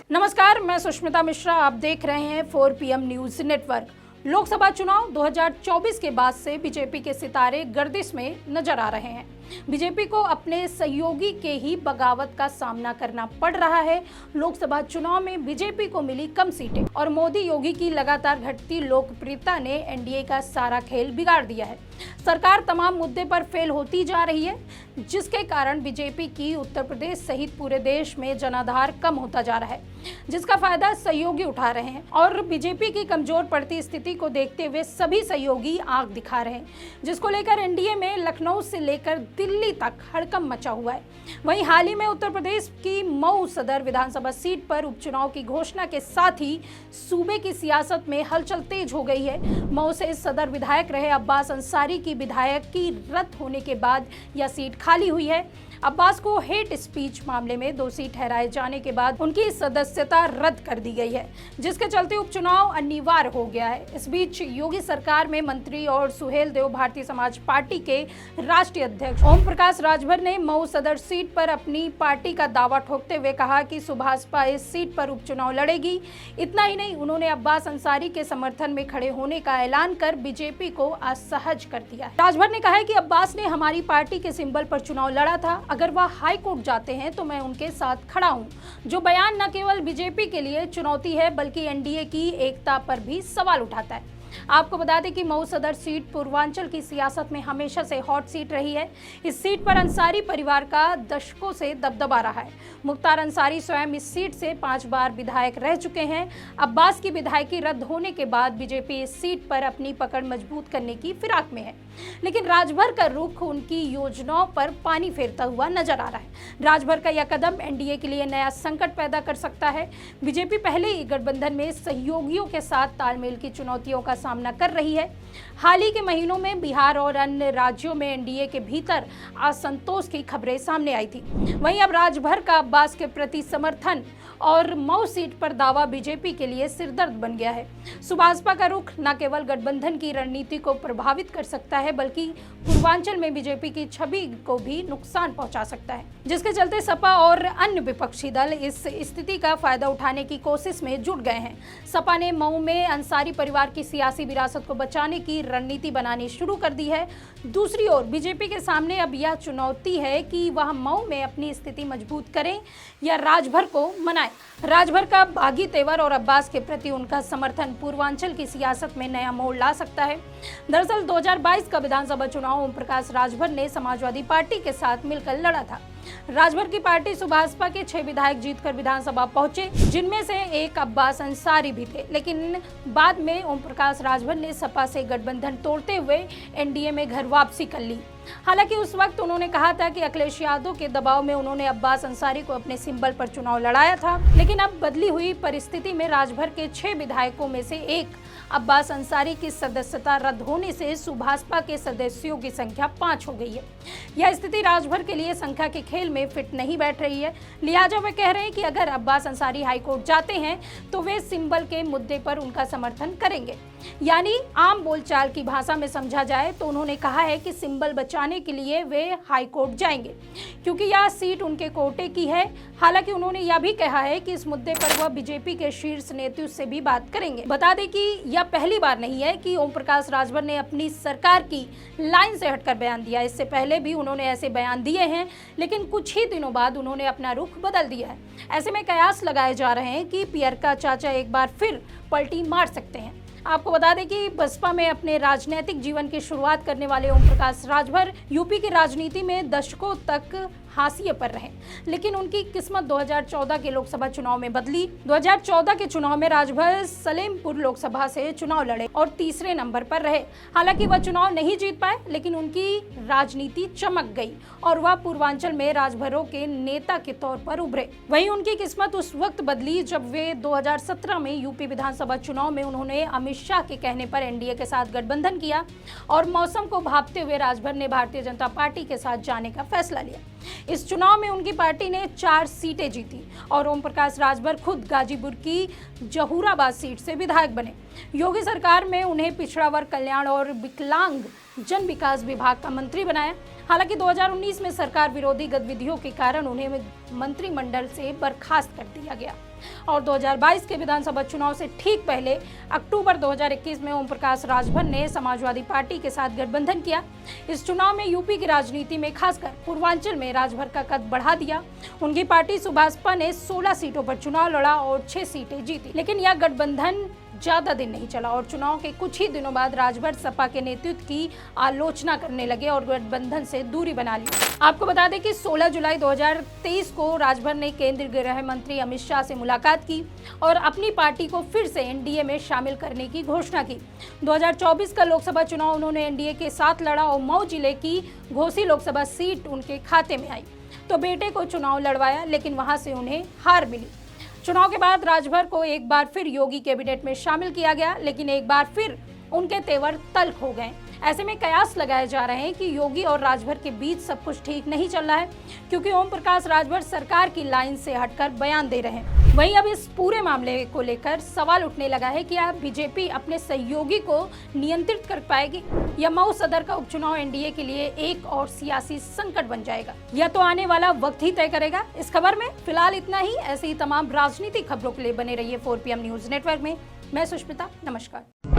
नमस्कार, मैं सुष्मिता मिश्रा। आप देख रहे हैं 4 PM न्यूज नेटवर्क। लोकसभा चुनाव 2024 के बाद से बीजेपी के सितारे गर्दिश में नजर आ रहे हैं। बीजेपी को अपने सहयोगी के ही बगावत का सामना करना पड़ रहा है। लोकसभा चुनाव में बीजेपी को मिली कम सीटें और मोदी योगी की लगातार घटती लोकप्रियता ने एनडीए का सारा खेल बिगाड़ दिया है। सरकार तमाम मुद्दे पर फेल होती जा रही है, जिसके कारण बीजेपी की उत्तर प्रदेश सहित पूरे देश में जनाधार कम होता जा रहा है, जिसका फायदा सहयोगी उठा रहे हैं। और बीजेपी की कमजोर पड़ती स्थिति को देखते हुए सभी सहयोगी आंख दिखा रहे हैं, जिसको लेकर एनडीए में लखनऊ से लेकर दिल्ली तक हड़कंप मचा हुआ है। वहीं हाल ही में उत्तर प्रदेश की मऊ सदर विधानसभा सीट पर उपचुनाव की घोषणा के साथ ही सूबे की सियासत में हलचल तेज हो गई है। मऊ से सदर विधायक रहे अब्बास अंसारी की विधायकी रद्द होने के बाद यह सीट खाली हुई है। अब्बास को हेट स्पीच मामले में दोषी ठहराए जाने के बाद उनकी सदस्यता रद्द कर दी गई है, जिसके चलते उपचुनाव अनिवार्य हो गया है। इस बीच योगी सरकार में मंत्री और सुहेल देव भारतीय समाज पार्टी के राष्ट्रीय अध्यक्ष ओम प्रकाश राजभर ने मऊ सदर सीट पर अपनी पार्टी का दावा ठोकते हुए कहा कि सुभाषपा इस सीट पर उपचुनाव लड़ेगी। इतना ही नहीं, उन्होंने अब्बास अंसारी के समर्थन में खड़े होने का ऐलान कर बीजेपी को असहज कर दिया है। राजभर ने कहा है कि अब्बास ने हमारी पार्टी के सिंबल पर चुनाव लड़ा था। अगर वह हाई कोर्ट जाते हैं तो मैं उनके साथ खड़ा हूं। जो बयान न केवल बीजेपी के लिए चुनौती है, बल्कि एनडीए की एकता पर भी सवाल उठाता है। आपको बता दें कि मऊ सदर सीट पूर्वांचल की सियासत में हमेशा से हॉट सीट रही है। इस सीट पर अंसारी परिवार का दशकों से दबदबा रहा है। मुख्तार अंसारी स्वयं इस सीट से 5 बार विधायक रह चुके हैं। अब्बास की विधायकी रद्द होने के बाद बीजेपी इस सीट पर अपनी पकड़ मजबूत करने की फिराक में है, लेकिन राजभर का रुख उनकी योजनाओं पर पानी फेरता हुआ नजर आ रहा है। राजभर का यह कदम एनडीए के लिए नया संकट पैदा कर सकता है। बीजेपी पहले ही गठबंधन में सहयोगियों के साथ तालमेल की चुनौतियों का सामना कर रही है। हाल ही के महीनों में बिहार और अन्य राज्यों में एनडीए के भीतर असंतोष की खबरें सामने आई थी। वहीं अब राजभर का अब्बास के प्रति समर्थन और मऊ सीट पर दावा बीजेपी के लिए सिरदर्द बन गया है। सुभाषपा का रुख न केवल गठबंधन की रणनीति को प्रभावित कर सकता है, बल्कि पूर्वांचल में बीजेपी की छवि को भी नुकसान पहुंचा सकता है, जिसके चलते सपा और अन्य विपक्षी दल इस स्थिति का फायदा उठाने की कोशिश में जुट गए हैं। सपा ने मऊ में अंसारी परिवार की सियासी विरासत को बचाने की रणनीति बनानी शुरू कर दी है। दूसरी ओर बीजेपी के सामने अब यह चुनौती है कि वह मऊ में अपनी स्थिति मजबूत करें या राजभर को मनाएं। राजभर का बागी तेवर और अब्बास के प्रति उनका समर्थन पूर्वांचल की सियासत में नया मोड़ ला सकता है। दरअसल 2022 का विधानसभा चुनाव ओम प्रकाश राजभर ने समाजवादी पार्टी के साथ मिलकर लड़ा था। राजभर की पार्टी सुभाषपा के 6 विधायक जीतकर विधानसभा पहुंचे, जिनमें से एक अब्बास अंसारी भी थे, लेकिन बाद में ओम प्रकाश राजभर ने सपा से गठबंधन तोड़ते हुए एनडीए में घर वापसी कर ली। हालांकि उस वक्त उन्होंने कहा था कि अखिलेश यादव के दबाव में उन्होंने अब्बास अंसारी को अपने सिंबल पर चुनाव लड़ाया था, लेकिन अब बदली हुई परिस्थिति में राजभर के 6 विधायकों में से एक अब्बास अंसारी की सदस्यता रद्द होने से सुभाषपा के सदस्यों की संख्या 5 हो गई है। यह स्थिति राजभर के लिए संख्या के खेल में फिट नहीं बैठ रही है। लिहाजा वे कह रहे हैं कि अगर अब्बास अंसारी हाईकोर्ट जाते हैं तो वे सिंबल के मुद्दे पर उनका समर्थन करेंगे। यानी आम बोलचाल की भाषा में समझा जाए तो उन्होंने कहा है कि सिंबल बचाने के लिए वे हाईकोर्ट जाएंगे, क्योंकि यह सीट उनके कोटे की है। हालांकि उन्होंने यह भी कहा है कि इस मुद्दे पर वह बीजेपी के शीर्ष नेतृत्व से भी बात करेंगे। बता दें कि यह पहली बार नहीं है कि ओम प्रकाश राजभर ने अपनी सरकार की लाइन से हटकर बयान दिया। इससे पहले भी उन्होंने ऐसे बयान दिए हैं, लेकिन कुछ ही दिनों बाद उन्होंने अपना रुख बदल दिया है। ऐसे में कयास लगाए जा रहे हैं कि पियरका चाचा एक बार फिर पलटी मार सकते हैं। आपको बता दें कि बसपा में अपने राजनीतिक जीवन की शुरुआत करने वाले ओम प्रकाश राजभर यूपी की राजनीति में दशकों तक हाशिए पर रहे, लेकिन उनकी किस्मत 2014 के लोकसभा चुनाव में बदली। 2014 के चुनाव में राजभर सलेमपुर लोकसभा से चुनाव लड़े और तीसरे नंबर पर रहे। हालांकि वह चुनाव नहीं जीत पाए, लेकिन उनकी राजनीति चमक गई और वह पूर्वांचल में राजभरों के नेता के तौर पर उभरे। वहीं उनकी किस्मत उस वक्त बदली जब वे 2017 में यूपी विधानसभा चुनाव में उन्होंने अमित शाह के कहने पर एनडीए के साथ गठबंधन किया और मौसम को भांपते हुए राजभर ने भारतीय जनता पार्टी के साथ जाने का फैसला लिया। इस चुनाव में उनकी पार्टी ने 4 सीटें जीती और ओम प्रकाश राजभर खुद गाजीपुर की जहूराबाद सीट से विधायक बने। योगी सरकार में उन्हें पिछड़ा वर्ग कल्याण और विकलांग जन विकास विभाग का मंत्री बनाया। हालांकि 2019 में सरकार विरोधी गतिविधियों के कारण उन्हें मंत्रिमंडल से बर्खास्त कर दिया गया और 2022 के विधानसभा चुनाव से ठीक पहले अक्टूबर 2021 में ओम प्रकाश राजभर ने समाजवादी पार्टी के साथ गठबंधन किया। इस चुनाव में यूपी की राजनीति में खासकर पूर्वांचल में राजभर का कद बढ़ा दिया। उनकी पार्टी सुभाषपा ने 16 सीटों पर चुनाव लड़ा और 6 सीटें जीती, लेकिन यह गठबंधन ज्यादा दिन नहीं चला और चुनाव के कुछ ही दिनों बाद राजभर सपा के नेतृत्व की आलोचना करने लगे और गठबंधन से दूरी बना ली। आपको बता दें कि 16 जुलाई 2023 को राजभर ने केंद्रीय गृह मंत्री अमित शाह से मुलाकात की और अपनी पार्टी को फिर से एनडीए में शामिल करने की घोषणा की। 2024 का लोकसभा चुनाव उन्होंने एनडीए के साथ लड़ा और मऊ जिले की घोसी लोकसभा सीट उनके खाते में आई तो बेटे को चुनाव लड़वाया, लेकिन वहां से उन्हें हार मिली। चुनाव के बाद राजभर को एक बार फिर योगी कैबिनेट में शामिल किया गया, लेकिन एक बार फिर उनके तेवर तल्ख हो गए। ऐसे में कयास लगाए जा रहे हैं कि योगी और राजभर के बीच सब कुछ ठीक नहीं चल रहा है, क्योंकि ओम प्रकाश राजभर सरकार की लाइन से हटकर बयान दे रहे हैं। वहीं अब इस पूरे मामले को लेकर सवाल उठने लगा है कि अब बीजेपी अपने सहयोगी को नियंत्रित कर पाएगी या मऊ सदर का उपचुनाव एनडीए के लिए एक और सियासी संकट बन जाएगा। यह तो आने वाला वक्त ही तय करेगा। इस खबर में फिलहाल इतना ही। ऐसे ही तमाम राजनीतिक खबरों के लिए बने रहिए 4PM न्यूज नेटवर्क में। मैं सुष्मिता, नमस्कार।